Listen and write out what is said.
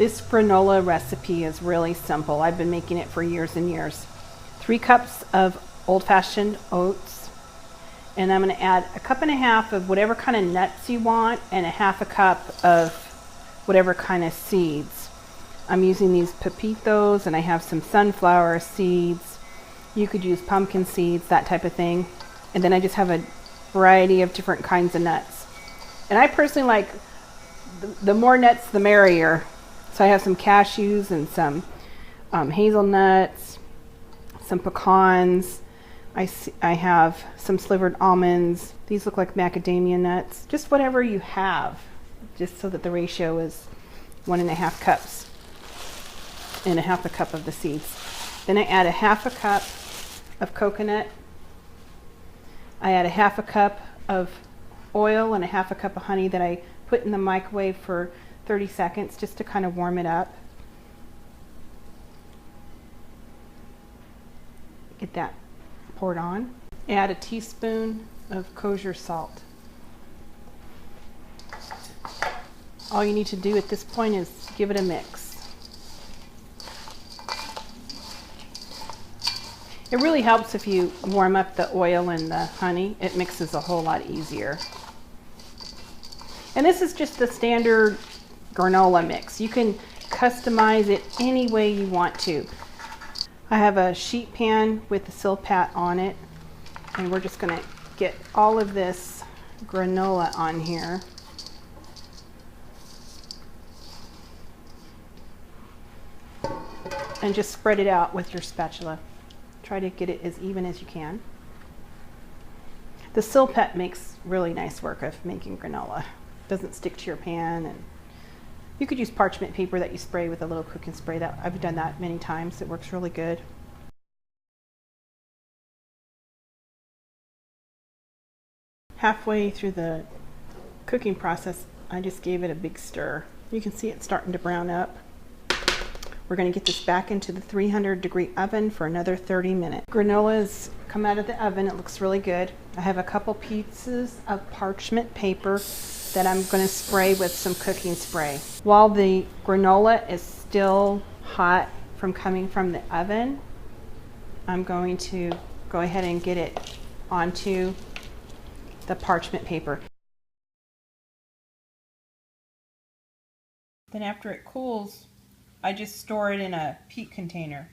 This granola recipe is really simple. I've been making it for years and years. 3 cups of old-fashioned oats, and I'm going to add a cup and a half of whatever kind of nuts you want and a half a cup of whatever kind of seeds. I'm using these pepitas, and I have some sunflower seeds. You could use pumpkin seeds, that type of thing. And then I just have a variety of different kinds of nuts. And I personally like the more nuts, the merrier. So I have some cashews and some hazelnuts, some pecans. I have some slivered almonds. These look like macadamia nuts. Just whatever you have, just so that the ratio is 1.5 cups and a half a cup of the seeds. Then I add a half a cup of coconut. I add a half a cup of oil and a half a cup of honey that I put in the microwave for 30 seconds just to kind of warm it up. Get that poured on. Add a teaspoon of kosher salt. All you need to do at this point is give it a mix. It really helps if you warm up the oil and the honey. It mixes a whole lot easier. And this is just the standard granola mix. You can customize it any way you want to. I have a sheet pan with the silpat on it, and we're just going to get all of this granola on here. And just spread it out with your spatula. Try to get it as even as you can. The silpat makes really nice work of making granola. Doesn't stick to your pan, and you could use parchment paper that you spray with a little cooking spray. That I've done that many times. It works really good. Halfway through the cooking process, I just gave it a big stir. You can see it starting to brown up. We're going to get this back into the 300-degree oven for another 30 minutes. Granola's come out of the oven. It looks really good. I have a couple pieces of parchment paper that I'm going to spray with some cooking spray. While the granola is still hot from coming from the oven, I'm going to go ahead and get it onto the parchment paper. Then after it cools, I just store it in a peat container.